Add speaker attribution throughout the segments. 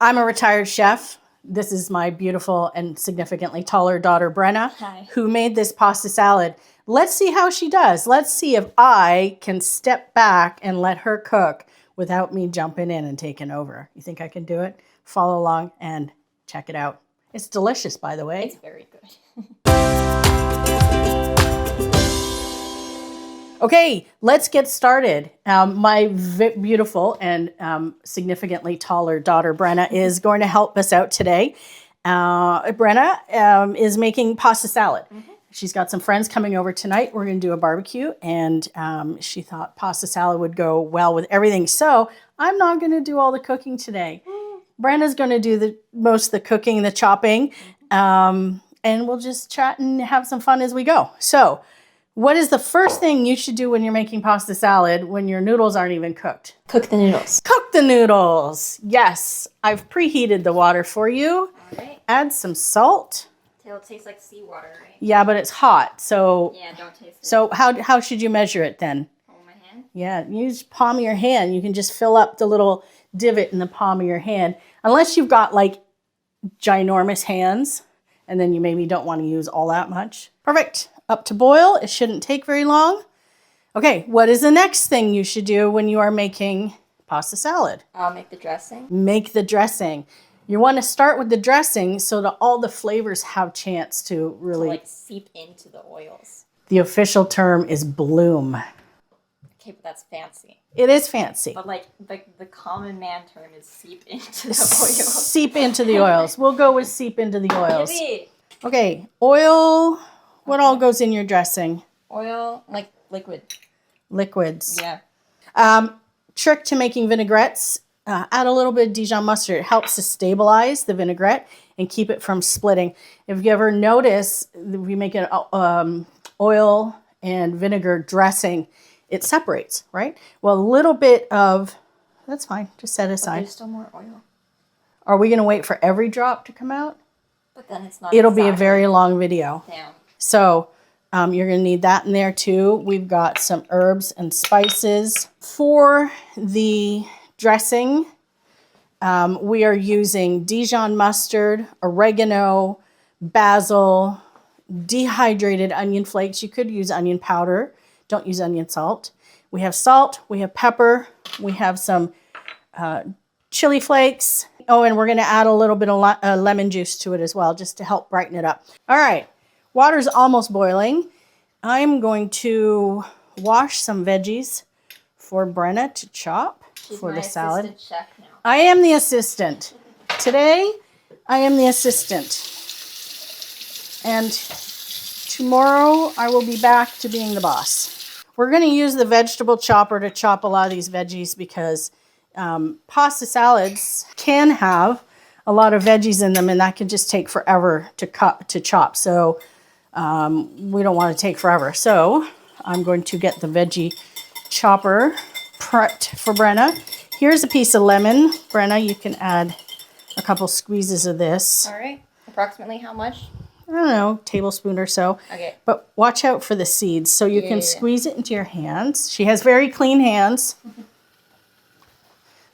Speaker 1: I'm a retired chef. This is my beautiful and significantly taller daughter, Brenna, who made this pasta salad. Let's see how she does. Let's see if I can step back and let her cook without me jumping in and taking over. You think I can do it? Follow along and check it out. It's delicious, by the way.
Speaker 2: It's very good.
Speaker 1: Okay, let's get started. My beautiful and significantly taller daughter, Brenna, is going to help us out today. Brenna is making pasta salad. Mm-hmm. She's got some friends coming over tonight. We're going to do a barbecue, and she thought pasta salad would go well with everything. So I'm not going to do all the cooking today. Brenna's going to do most of the cooking, the chopping, and we'll just chat and have some fun as we go. So what is the first thing you should do when you're making pasta salad when your noodles aren't even cooked?
Speaker 2: Cook the noodles.
Speaker 1: Cook the noodles. Yes. I've preheated the water for you.
Speaker 2: All right.
Speaker 1: Add some salt.
Speaker 2: It'll taste like seawater, right?
Speaker 1: Yeah, but it's hot. So
Speaker 2: yeah, don't taste it.
Speaker 1: So how should you measure it then?
Speaker 2: Hold my hand.
Speaker 1: Yeah, use palm of your hand. You can just fill up the little divot in the palm of your hand. Unless you've got like ginormous hands, and then you maybe don't want to use all that much. Perfect. Up to boil. It shouldn't take very long. Okay, what is the next thing you should do when you are making pasta salad?
Speaker 2: I'll make the dressing.
Speaker 1: Make the dressing. You want to start with the dressing so that all the flavors have chance to really
Speaker 2: seep into the oils.
Speaker 1: The official term is bloom.
Speaker 2: Okay, but that's fancy.
Speaker 1: It is fancy.
Speaker 2: But the common man term is seep into the oils.
Speaker 1: Seep into the oils. We'll go with seep into the oils.
Speaker 2: Yippee.
Speaker 1: Okay, oil. What all goes in your dressing?
Speaker 2: Oil, like liquid.
Speaker 1: Liquids.
Speaker 2: Yeah.
Speaker 1: Trick to making vinaigrettes. Add a little bit of Dijon mustard. It helps to stabilize the vinaigrette and keep it from splitting. If you ever notice, we make an oil and vinegar dressing, it separates, right? Well, a little bit of, that's fine, just set aside.
Speaker 2: But there's still more oil.
Speaker 1: Are we going to wait for every drop to come out?
Speaker 2: But then it's not.
Speaker 1: It'll be a very long video.
Speaker 2: Damn.
Speaker 1: So you're going to need that in there too. We've got some herbs and spices. For the dressing, we are using Dijon mustard, oregano, basil, dehydrated onion flakes. You could use onion powder. Don't use onion salt. We have salt. We have pepper. We have some chili flakes. Oh, and we're going to add a little bit of lemon juice to it as well, just to help brighten it up. All right. Water's almost boiling. I'm going to wash some veggies for Brenna to chop for the salad.
Speaker 2: She's my assistant chef now.
Speaker 1: I am the assistant. Today, I am the assistant. And tomorrow, I will be back to being the boss. We're going to use the vegetable chopper to chop a lot of these veggies because pasta salads can have a lot of veggies in them, and that can just take forever to chop. So we don't want to take forever. So I'm going to get the veggie chopper prepped for Brenna. Here's a piece of lemon. Brenna, you can add a couple squeezes of this.
Speaker 2: All right. Approximately how much?
Speaker 1: I don't know, tablespoon or so.
Speaker 2: Okay.
Speaker 1: But watch out for the seeds. So you can squeeze it into your hands. She has very clean hands.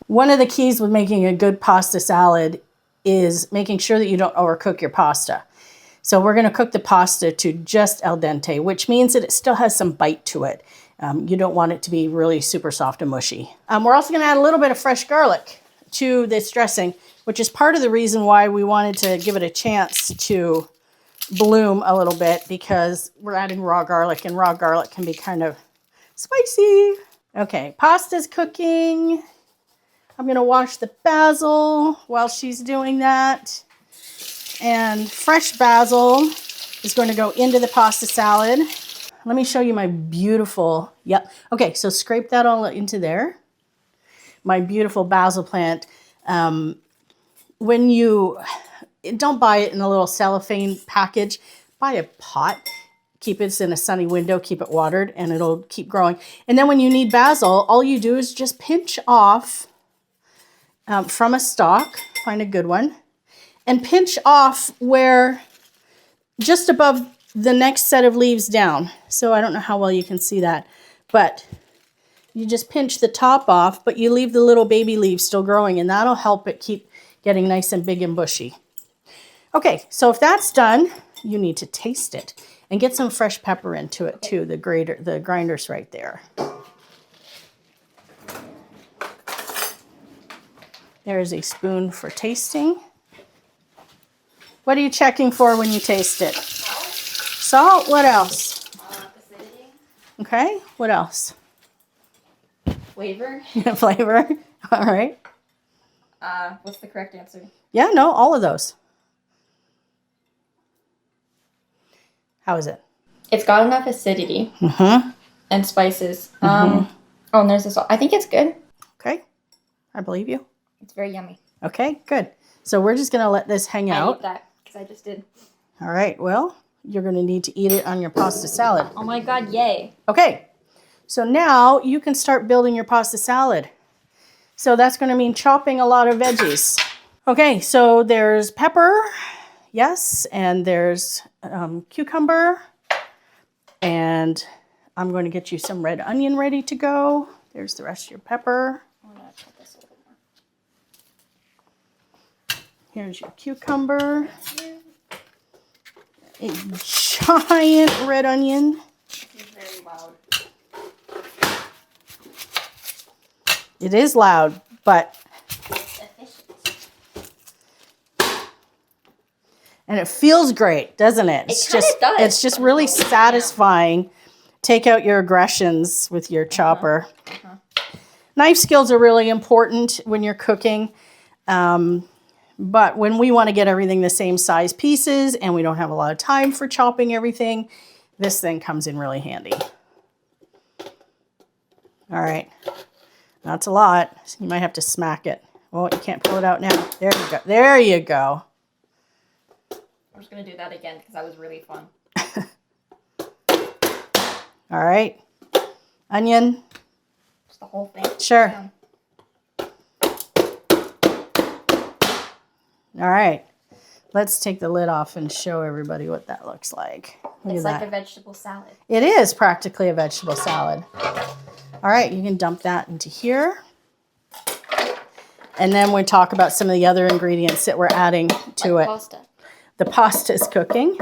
Speaker 1: One of the keys with making a good pasta salad is making sure that you don't overcook your pasta. So we're going to cook the pasta to just al dente, which means that it still has some bite to it. You don't want it to be really super soft and mushy. We're also going to add a little bit of fresh garlic to this dressing, which is part of the reason why we wanted to give it a chance to bloom a little bit, because we're adding raw garlic, and raw garlic can be kind of spicy. Okay, pasta's cooking. I'm going to wash the basil while she's doing that. And fresh basil is going to go into the pasta salad. Let me show you my beautiful, okay, so scrape that all into there. My beautiful basil plant. When you don't buy it in a little cellophane package, buy a pot. Keep it in a sunny window, keep it watered, and it'll keep growing. And then when you need basil, all you do is just pinch off from a stalk, find a good one, and pinch off where just above the next set of leaves down. So I don't know how well you can see that, but you just pinch the top off, but you leave the little baby leaves still growing, and that'll help it getting nice and big and bushy. Okay, so if that's done, you need to taste it and get some fresh pepper into it too. The grinder's right there. There's a spoon for tasting. What are you checking for when you taste it? Salt. What else?
Speaker 2: Acidity.
Speaker 1: Okay. What else?
Speaker 2: Flavor.
Speaker 1: Flavor. All right.
Speaker 2: What's the correct answer?
Speaker 1: Yeah, no, all of those. How is it?
Speaker 2: It's got enough acidity and spices. Oh, and there's the salt. I think it's good.
Speaker 1: Okay. I believe you.
Speaker 2: It's very yummy.
Speaker 1: Okay, good. So we're just going to let this hang
Speaker 2: I
Speaker 1: out.
Speaker 2: ate that because I just did.
Speaker 1: All right. Well, you're going to need to eat it on your pasta salad.
Speaker 2: Oh my God, yay.
Speaker 1: Okay. So now you can start building your pasta salad. So that's going to mean chopping a lot of veggies. Okay, so there's pepper, yes, and there's cucumber, and I'm going to get you some red onion ready to go. There's the rest of your pepper.
Speaker 2: I'm gonna cut this a little more.
Speaker 1: Here's your cucumber. A giant red onion.
Speaker 2: This is very loud.
Speaker 1: It is loud, but...
Speaker 2: It's efficient.
Speaker 1: And it feels great, doesn't it?
Speaker 2: It kinda does.
Speaker 1: It's just really satisfying. Take out your aggressions with your chopper. Knife skills are really important when you're cooking. But when we want to get everything the same size pieces and we don't have a lot of time for chopping everything, this thing comes in really handy. All right. That's a lot. You might have to smack it. Oh, you can't pull it out now. There you go. There you go.
Speaker 2: I'm just going to do that again because that was really fun.
Speaker 1: All right. Onion.
Speaker 2: Just the whole thing.
Speaker 1: Sure.
Speaker 2: Yeah.
Speaker 1: All right. Let's take the lid off and show everybody what that looks like. Look
Speaker 2: It's
Speaker 1: at
Speaker 2: like
Speaker 1: that.
Speaker 2: a vegetable salad.
Speaker 1: It is practically a vegetable salad. All right, you can dump that into here. And then we talk about some of the other ingredients that we're adding to
Speaker 2: Like
Speaker 1: it.
Speaker 2: pasta.
Speaker 1: The pasta is cooking.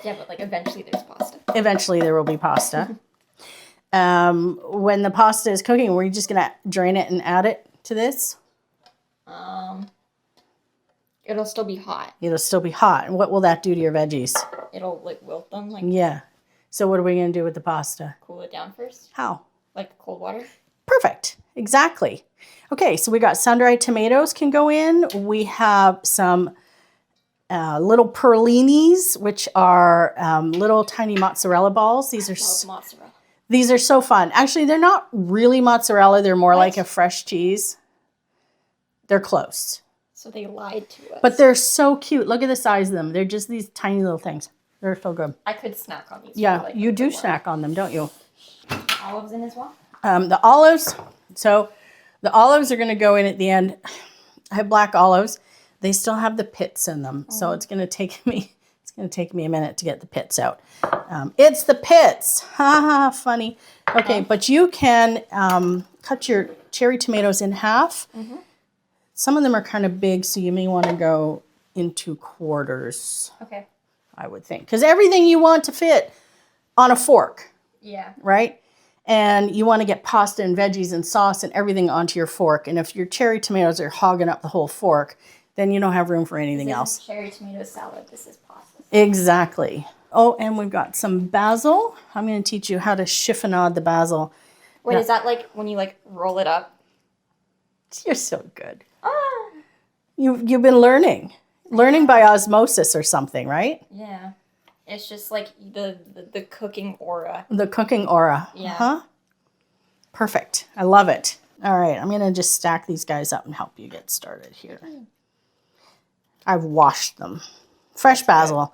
Speaker 2: Yeah, but like eventually there's pasta.
Speaker 1: Eventually there will be pasta. When the pasta is cooking, we're just going to drain it and add it to this.
Speaker 2: It'll still be hot.
Speaker 1: It'll still be hot. And what will that do to your veggies?
Speaker 2: It'll like wilt them, like
Speaker 1: Yeah. So what are we going to do with the pasta?
Speaker 2: cool it down first.
Speaker 1: How?
Speaker 2: Like cold water.
Speaker 1: Perfect. Exactly. Okay, so we got sun-dried tomatoes can go in. We have some little perlinis, which are little tiny mozzarella balls. These are
Speaker 2: Mozzarella.
Speaker 1: these are so fun. Actually, they're not really mozzarella. They're more like a fresh cheese. They're close.
Speaker 2: So they lied to us.
Speaker 1: But they're so cute. Look at the size of them. They're just these tiny little things. They're so good.
Speaker 2: I could snack on these.
Speaker 1: Yeah,
Speaker 2: for, like,
Speaker 1: you
Speaker 2: a
Speaker 1: do
Speaker 2: good while.
Speaker 1: snack on them, don't you?
Speaker 2: Olives in as well.
Speaker 1: The olives. So the olives are going to go in at the end. I have black olives. They still have the pits in them, so it's going to take me. It's going to take me a minute to get the pits out. It's the pits. Ha ha! Funny. Okay, but you can cut your cherry tomatoes in half. Some of them are kind of big, so you may want to go into quarters.
Speaker 2: Okay.
Speaker 1: I would think, because everything you want to fit on a fork,
Speaker 2: Yeah.
Speaker 1: right? And you want to get pasta and veggies and sauce and everything onto your fork. And if your cherry tomatoes are hogging up the whole fork, then you don't have room for anything
Speaker 2: This
Speaker 1: else.
Speaker 2: is cherry tomato salad. This is pasta.
Speaker 1: Exactly. Oh, and we've got some basil. I'm going to teach you how to chiffonade the basil.
Speaker 2: Wait,
Speaker 1: Yeah.
Speaker 2: is that like when you like roll it up?
Speaker 1: You're so good.
Speaker 2: Ah.
Speaker 1: You've been learning by osmosis or something, right?
Speaker 2: Yeah. It's just like the cooking aura.
Speaker 1: The cooking aura.
Speaker 2: Yeah.
Speaker 1: Uh-huh. Perfect. I love it. All right, I'm going to just stack these guys up and help you get started here. I've washed them. Fresh basil.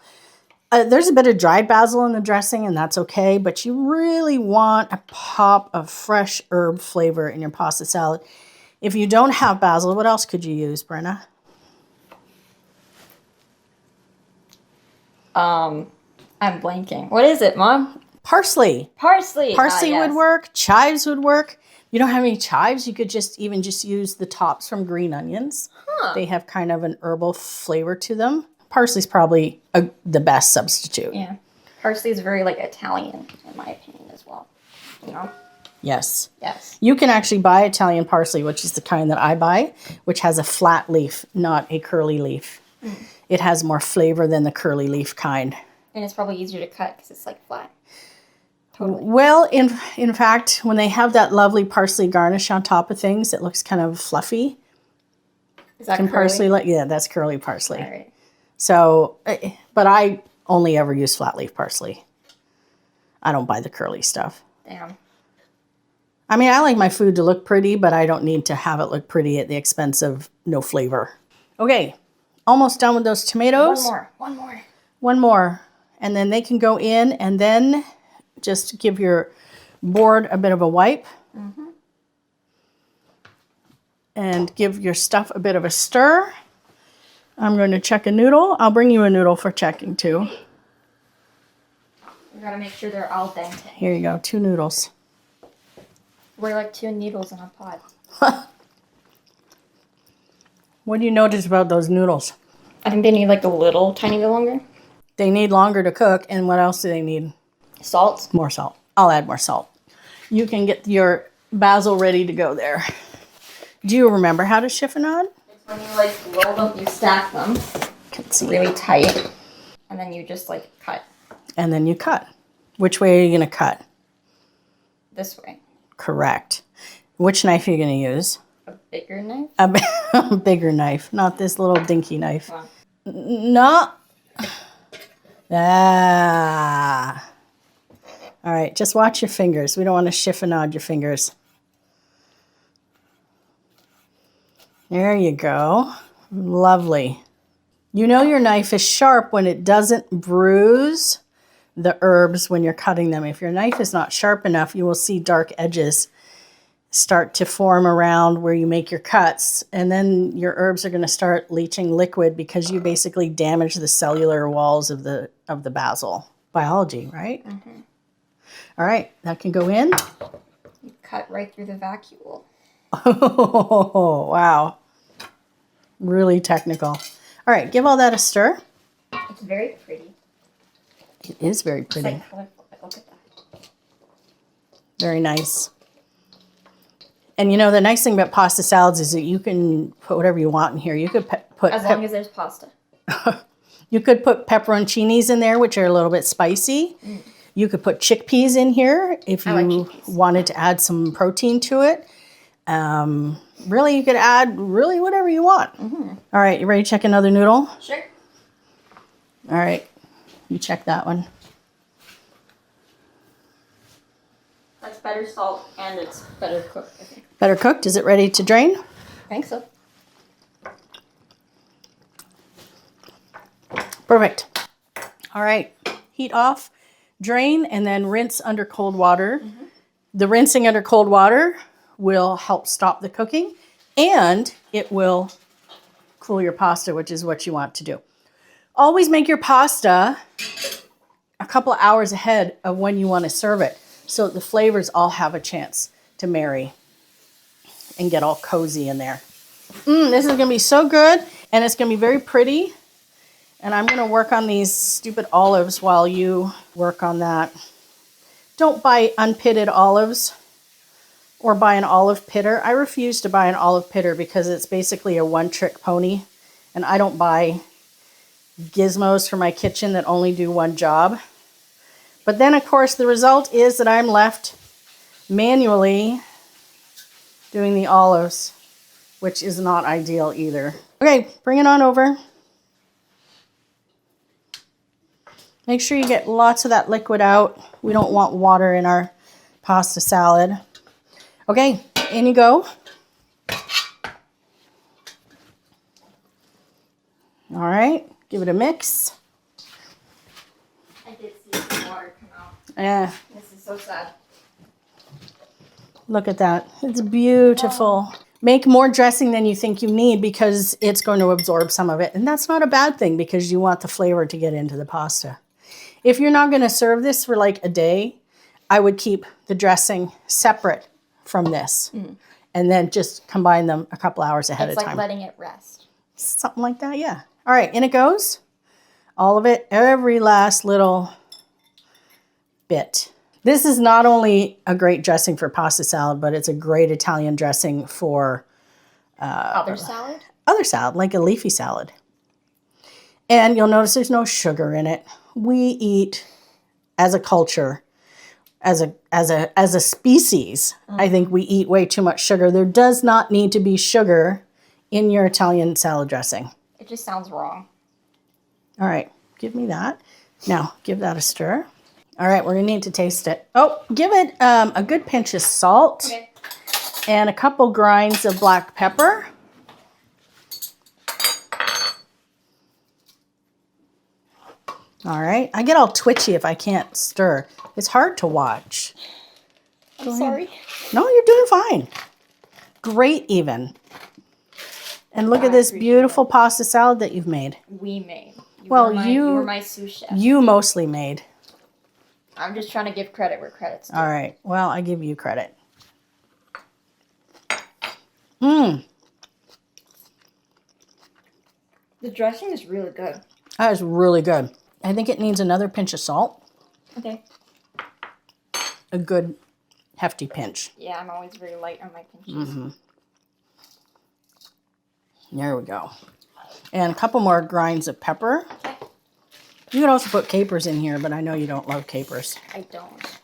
Speaker 1: There's a bit of dried basil in the dressing, and that's okay, but you really want a pop of fresh herb flavor in your pasta salad. If you don't have basil, what else could you use, Brenna?
Speaker 2: I'm blanking. What is it, Mom?
Speaker 1: Parsley.
Speaker 2: Parsley.
Speaker 1: Parsley
Speaker 2: Yes.
Speaker 1: would work. Chives would work. You don't have any chives? You could just use the tops from green onions.
Speaker 2: Huh.
Speaker 1: They have kind of an herbal flavor to them. Parsley's probably the best substitute.
Speaker 2: Yeah. Parsley is very like Italian in my opinion as well. You know?
Speaker 1: Yes.
Speaker 2: Yes.
Speaker 1: You can actually buy Italian parsley, which is the kind that I buy, which has a flat leaf, not a curly leaf. It has more flavor than the curly leaf kind.
Speaker 2: And it's probably easier to cut because it's like flat. Totally.
Speaker 1: Well, in fact, when they have that lovely parsley garnish on top of things, it looks kind of fluffy.
Speaker 2: Is that
Speaker 1: Can
Speaker 2: curly?
Speaker 1: parsley yeah, that's curly parsley.
Speaker 2: All right.
Speaker 1: So, but I only ever use flat leaf parsley. I don't buy the curly stuff.
Speaker 2: Damn.
Speaker 1: I mean, I like my food to look pretty, but I don't need to have it look pretty at the expense of no flavor. Okay, almost done with those tomatoes.
Speaker 2: One more.
Speaker 1: One more. And then they can go in, and then just give your board a bit of a wipe.
Speaker 2: Mm-hmm.
Speaker 1: And give your stuff a bit of a stir. I'm going to check a noodle. I'll bring you a noodle for checking too.
Speaker 2: We gotta make sure they're al dente.
Speaker 1: Here you go, 2 noodles.
Speaker 2: We're like 2 needles in a pot.
Speaker 1: What do you notice about those noodles?
Speaker 2: I think they need like a little tiny bit longer.
Speaker 1: They need longer to cook, and what else do they need?
Speaker 2: Salt.
Speaker 1: More salt. I'll add more salt. You can get your basil ready to go there. Do you remember how to chiffonade?
Speaker 2: It's when you like roll them, you stack them
Speaker 1: Let's see.
Speaker 2: really tight, and then you just like cut
Speaker 1: And then you cut. Which way are you going to cut?
Speaker 2: this way.
Speaker 1: Correct. Which knife are you going to use?
Speaker 2: A bigger knife.
Speaker 1: A bigger knife, not this little dinky knife.
Speaker 2: Wow.
Speaker 1: No. Ah. All right, just watch your fingers. We don't want to chiffonade your fingers. There you go. Lovely. You know your knife is sharp when it doesn't bruise the herbs when you're cutting them. If your knife is not sharp enough, you will see dark edges start to form around where you make your cuts, and then your herbs are going to start leaching liquid because you basically damage the cellular walls of the basil. Biology, right?
Speaker 2: Mm-hmm.
Speaker 1: All right, that can go in.
Speaker 2: You cut right through the vacuole.
Speaker 1: Oh, wow. Really technical. All right, give all that a stir.
Speaker 2: It's very pretty.
Speaker 1: It is very
Speaker 2: It's
Speaker 1: pretty.
Speaker 2: like colorful. Look at that.
Speaker 1: Very nice. And you know, the nice thing about pasta salads is that you can put whatever you want in here. You could put
Speaker 2: As long as there's pasta.
Speaker 1: you could put pepperoncinis in there, which are a little bit spicy. You could put chickpeas in here if
Speaker 2: I like
Speaker 1: you
Speaker 2: chickpeas.
Speaker 1: wanted to add some protein to it. Really, you could add really whatever you want. All right, you ready to check another noodle?
Speaker 2: Sure.
Speaker 1: All right, you check that one.
Speaker 2: That's better salt and it's better cooked, I think.
Speaker 1: Better cooked. Is it ready to drain?
Speaker 2: I think so.
Speaker 1: Perfect. All right, heat off, drain, and then rinse under cold water. The rinsing under cold water will help stop the cooking, and it will cool your pasta, which is what you want to do. Always make your pasta a couple of hours ahead of when you want to serve it, so the flavors all have a chance to marry and get all cozy in there. This is going to be so good, and it's going to be very pretty. And I'm going to work on these stupid olives while you work on that. Don't buy unpitted olives or buy an olive pitter. I refuse to buy an olive pitter because it's basically a one-trick pony. And I don't buy gizmos for my kitchen that only do one job. But then, of course, the result is that I'm left manually doing the olives, which is not ideal either. Okay, bring it on over. Make sure you get lots of that liquid out. We don't want water in our pasta salad. Okay, in you go. All right, give it a mix.
Speaker 2: I did see some water come out.
Speaker 1: Yeah,
Speaker 2: This is so sad.
Speaker 1: look at that. It's beautiful. Make more dressing than you think you need because it's going to absorb some of it. And that's not a bad thing because you want the flavor to get into the pasta. If you're not going to serve this for like a day, I would keep the dressing separate from this. And then just combine them a couple hours ahead
Speaker 2: It's
Speaker 1: of
Speaker 2: like
Speaker 1: time.
Speaker 2: letting it rest.
Speaker 1: Something like that, yeah. All right, in it goes. All of it, every last little bit. This is not only a great dressing for pasta salad, but it's a great Italian dressing for
Speaker 2: Other salad?
Speaker 1: other salad, like a leafy salad. And you'll notice there's no sugar in it. We eat, as a culture, as a species, I think we eat way too much sugar. There does not need to be sugar in your Italian salad dressing.
Speaker 2: It just sounds wrong.
Speaker 1: All right, give me that. Now, give that a stir. All right, we're gonna need to taste it. Oh, give it a good pinch of salt and a couple grinds of black pepper. All right, I get all twitchy if I can't stir. It's hard to watch.
Speaker 2: I'm sorry.
Speaker 1: No, you're doing fine. Great even. And look at this beautiful pasta salad that you've made.
Speaker 2: We made. You
Speaker 1: You
Speaker 2: were my sous chef.
Speaker 1: You mostly made.
Speaker 2: I'm just trying to give credit where credit's due.
Speaker 1: All right. Well, I give you credit. Mmm.
Speaker 2: The dressing is really good.
Speaker 1: That is really good. I think it needs another pinch of salt.
Speaker 2: Okay.
Speaker 1: A good hefty pinch.
Speaker 2: Yeah, I'm always very light on my pinches.
Speaker 1: There we go. And a couple more grinds of pepper.
Speaker 2: Okay.
Speaker 1: You could also put capers in here, but I know you don't love capers.
Speaker 2: I don't.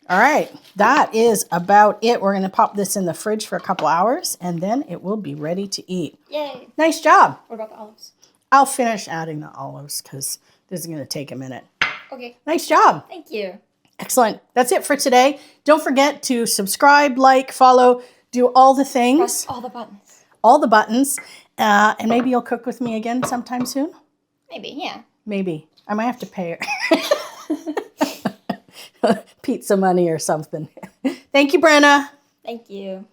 Speaker 1: All right, that is about it. We're going to pop this in the fridge for a couple hours, and then it will be ready to eat.
Speaker 2: Yay.
Speaker 1: Nice job.
Speaker 2: What about the olives?
Speaker 1: I'll finish adding the olives because this is going to take a minute.
Speaker 2: Okay.
Speaker 1: Nice job.
Speaker 2: Thank you.
Speaker 1: Excellent. That's it for today. Don't forget to subscribe, like, follow, do all the things.
Speaker 2: Press all the buttons.
Speaker 1: All the buttons. And maybe you'll cook with me again sometime soon.
Speaker 2: Maybe, yeah.
Speaker 1: Maybe. I might have to pay her. Pizza money or something. Thank you, Brenna.
Speaker 2: Thank you.